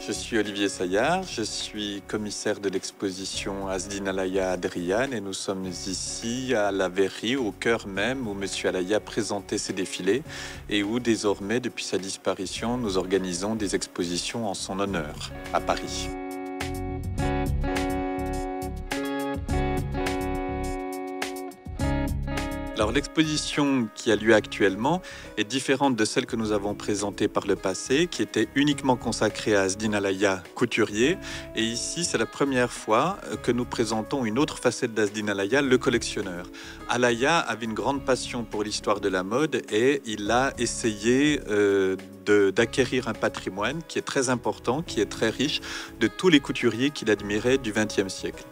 Je suis Olivier Saillard, je suis commissaire de l'exposition Asdin Alaya Adriane et nous sommes ici à la Verrerie, au cœur même où M. Alaya présentait ses défilés et où désormais, depuis sa disparition, nous organisons des expositions en son honneur à Paris. Alors l'exposition qui a lieu actuellement est différente de celle que nous avons présentée par le passé, qui était uniquement consacrée à Asdin Alaya, couturier. Et ici, c'est la première fois que nous présentons une autre facette d'Asdin Alaya, le collectionneur. Alaya avait une grande passion pour l'histoire de la mode et il a essayé d'acquérir un patrimoine qui est très important, qui est très riche, de tous les couturiers qu'il admirait du XXe siècle.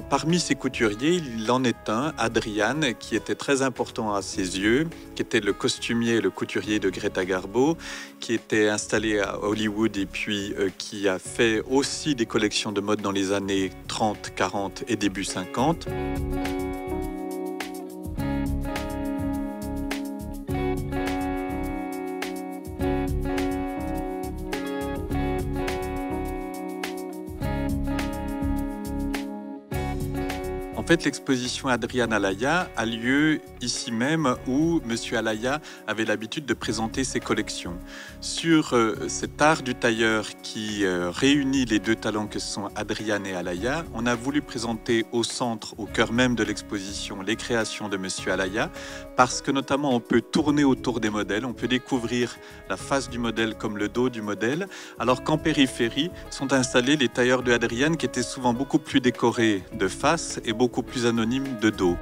Parmi ces couturiers, il en est un, Adrian, qui était très important à ses yeux, qui était le costumier et le couturier de Greta Garbo, qui était installé à Hollywood et puis qui a fait aussi des collections de mode dans les années 30, 40 et début 50. En fait, l'exposition Adrian Alaya a lieu ici même où M. Alaya avait l'habitude de présenter ses collections. Sur cet art du tailleur qui réunit les deux talents que sont Adrian et Alaya, on a voulu présenter au centre, au cœur même de l'exposition, les créations de M. Alaya, parce que notamment on peut tourner autour des modèles, on peut découvrir la face du modèle comme le dos du modèle, alors qu'en périphérie sont installés les tailleurs de Adrian qui étaient souvent beaucoup plus décorés de face et beaucoup plus anonyme de dos.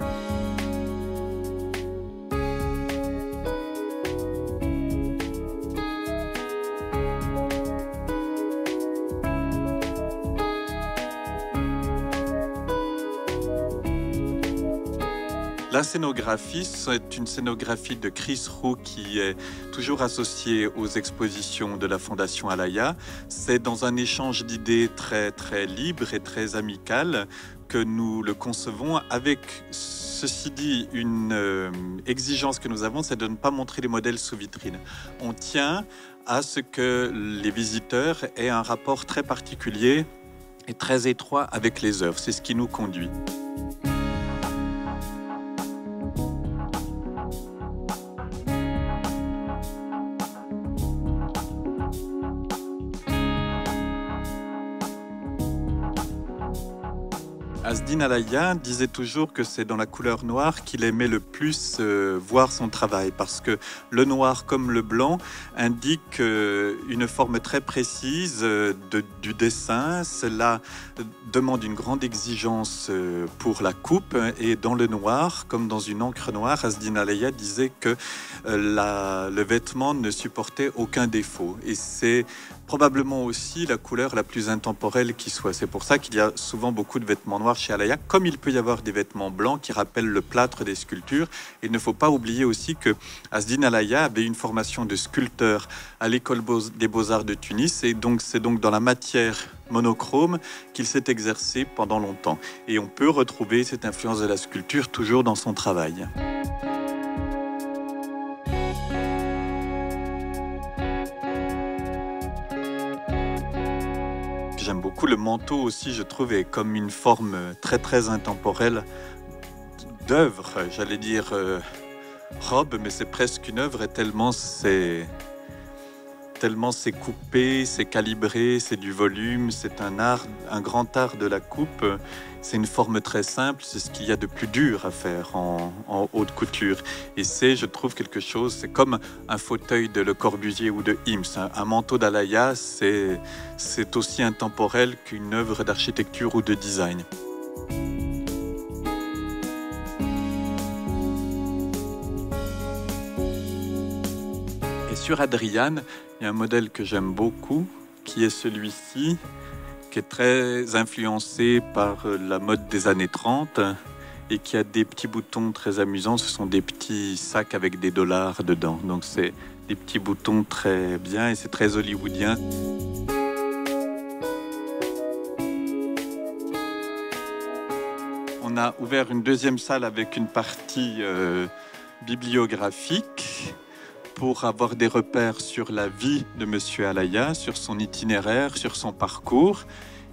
La scénographie, c'est une scénographie de Chris Roux qui est toujours associée aux expositions de la Fondation Alaya. C'est dans un échange d'idées très libre et très amical que nous le concevons avec, ceci dit, une exigence que nous avons, c'est de ne pas montrer les modèles sous vitrine. On tient à ce que les visiteurs aient un rapport très particulier et très étroit avec les œuvres. C'est ce qui nous conduit. Asdin Alaya disait toujours que c'est dans la couleur noire qu'il aimait le plus voir son travail, parce que le noir comme le blanc indique une forme très précise du dessin. Cela demande une grande exigence pour la coupe, et dans le noir, comme dans une encre noire, Asdin Alaya disait que le vêtement ne supportait aucun défaut. Et c'est probablement aussi la couleur la plus intemporelle qui soit. C'est pour ça qu'il y a souvent beaucoup de vêtements noirs chez Alaya, comme il peut y avoir des vêtements blancs qui rappellent le plâtre des sculptures. Et il ne faut pas oublier aussi que Asdin Alaya avait une formation de sculpteur à l'école des Beaux-Arts de Tunis, et donc c'est donc dans la matière monochrome qu'il s'est exercé pendant longtemps. Et on peut retrouver cette influence de la sculpture toujours dans son travail. J'aime beaucoup le manteau aussi, je trouve, est comme une forme très intemporelle d'œuvre. J'allais dire robe, mais c'est presque une œuvre, et tellement c'est coupé, c'est calibré, c'est du volume, c'est un art, un grand art de la coupe. C'est une forme très simple, c'est ce qu'il y a de plus dur à faire en haute couture. Et c'est, je trouve, quelque chose, c'est comme un fauteuil de Le Corbusier ou de Ims. Un manteau d'Alaya, c'est aussi intemporel qu'une œuvre d'architecture ou de design. Et sur Adrian, il y a un modèle que j'aime beaucoup, qui est celui-ci, qui est très influencé par la mode des années 30 et qui a des petits boutons très amusants. Ce sont des petits sacs avec des dollars dedans. Donc c'est des petits boutons très bien et c'est très hollywoodien. On a ouvert une deuxième salle avec une partie bibliographique pour avoir des repères sur la vie de Monsieur Alaya, sur son itinéraire, sur son parcours.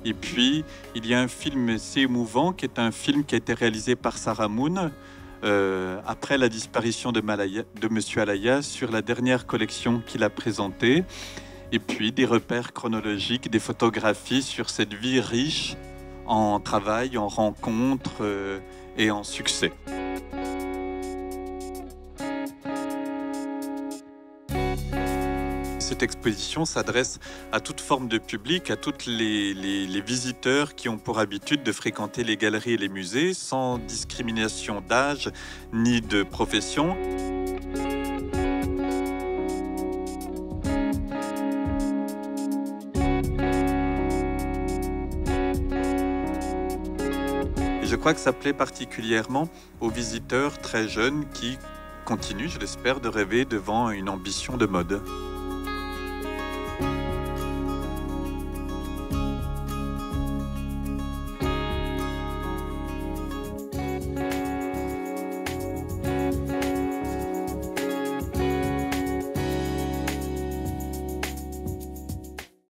Et puis, il y a un film assez émouvant qui est un film qui a été réalisé par Sarah Moon après la disparition de Monsieur Alaya sur la dernière collection qu'il a présentée. Et puis, des repères chronologiques, des photographies sur cette vie riche en travail, en rencontres et en succès. Cette exposition s'adresse à toute forme de public, à tous les visiteurs qui ont pour habitude de fréquenter les galeries et les musées sans discrimination d'âge ni de profession. Et je crois que ça plaît particulièrement aux visiteurs très jeunes qui continuent, je l'espère, de rêver devant une ambition de mode.